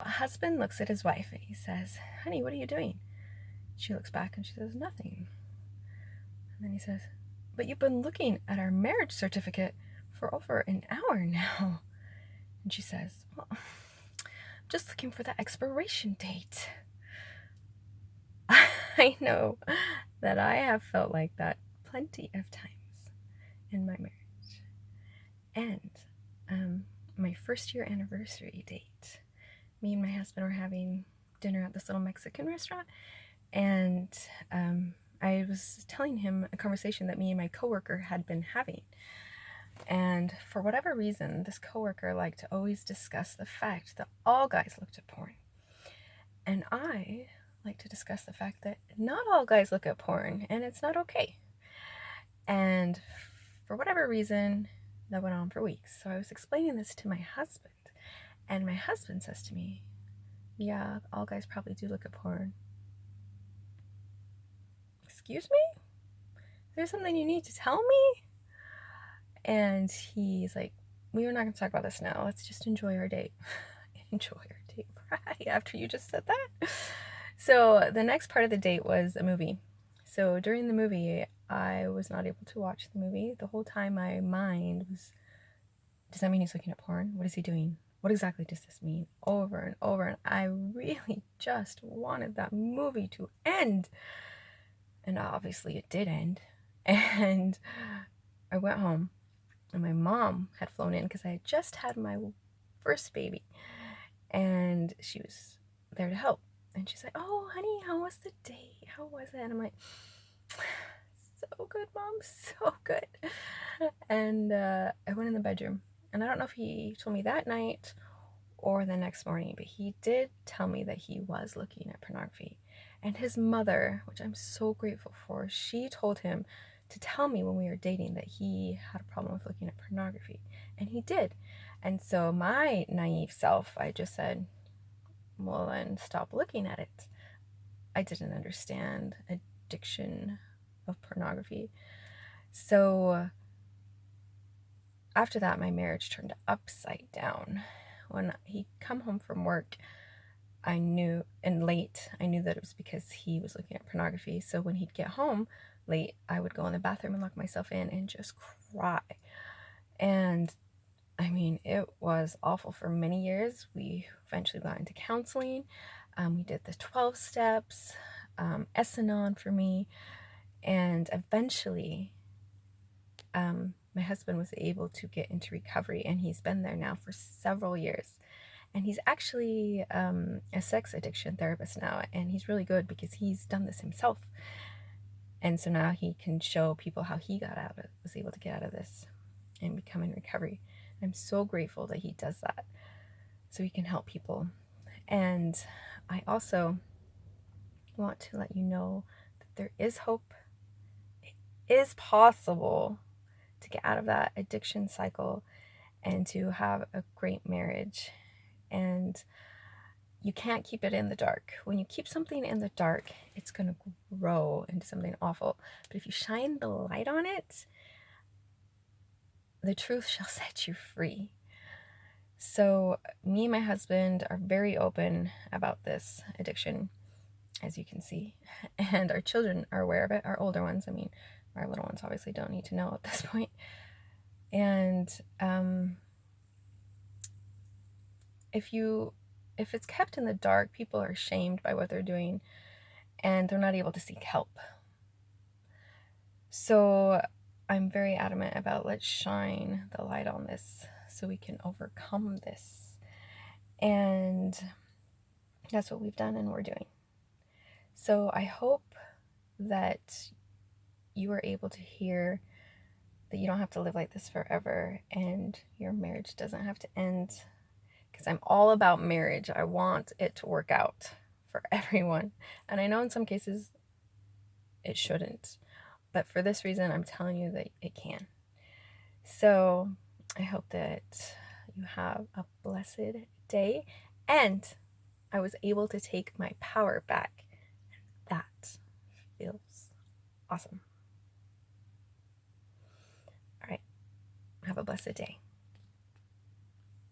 A husband looks at his wife and he says, "Honey, what are you doing?" She looks back and she says, "Nothing." And then he says, "But you've been looking at our marriage certificate for over an hour now." And she says, "Well, I'm just looking for the expiration date." I know that I have felt like that plenty of times in my marriage. And my first year anniversary date, me and my husband were having dinner at this little Mexican restaurant, and I was telling him a conversation that me and my coworker had been having. And for whatever reason, this coworker liked to always discuss the fact that all guys looked at porn. And I like to discuss the fact that not all guys look at porn, and it's not okay. And for whatever reason, that went on for weeks. So I was explaining this to my husband, and my husband says to me, "Yeah, all guys probably do look at porn." Excuse me? Is there something you need to tell me? And he's like, "We are not going to talk about this now. Let's just enjoy our date." Enjoy our date, right? After you just said that. So the next part of the date was a movie. So during the movie, I was not able to watch the movie. The whole time my mind was, does that mean he's looking at porn? What is he doing? What exactly does this mean? Over and over. And I really just wanted that movie to end. And obviously it did end. And I went home, and my mom had flown in because I had just had my first baby. And she was there to help. And she's like, "Oh, honey, how was the date? How was it?" And I'm like, "So good, Mom, so good." And I went in the bedroom. And I don't know if he told me that night or the next morning, but he did tell me that he was looking at pornography. And his mother, which I'm so grateful for, she told him to tell me when we were dating that he had a problem with looking at pornography. And he did. And so my naive self, I just said, "Well, then stop looking at it." I didn't understand addiction of pornography. So after that, my marriage turned upside down. When he'd come home from work, I knew, and late, I knew that it was because he was looking at pornography. So when he'd get home late, I would go in the bathroom and lock myself in and just cry. And I mean, it was awful for many years. We eventually got into counseling. We did the 12 steps, S&on for me. And eventually, my husband was able to get into recovery, and he's been there now for several years. And he's actually a sex addiction therapist now, and he's really good because he's done this himself. And so now he can show people how he got out of it, was able to get out of this and become in recovery. I'm so grateful that he does that so he can help people. And I also want to let you know that there is hope. It is possible to get out of that addiction cycle and to have a great marriage. And you can't keep it in the dark. When you keep something in the dark, it's going to grow into something awful. But if you shine the light on it, the truth shall set you free. So me and my husband are very open about this addiction, as you can see. And our children are aware of it, our older ones. I mean, our little ones obviously don't need to know at this point. And if it's kept in the dark, people are shamed by what they're doing, and they're not able to seek help. So I'm very adamant about, let's shine the light on this so we can overcome this. And that's what we've done and we're doing. So I hope that you are able to hear that you don't have to live like this forever, and your marriage doesn't have to end, because I'm all about marriage. I want it to work out for everyone. And I know in some cases it shouldn't, but for this reason, I'm telling you that it can. So I hope that you have a blessed day, and I was able to take my power back. That feels awesome. All right. Have a blessed day.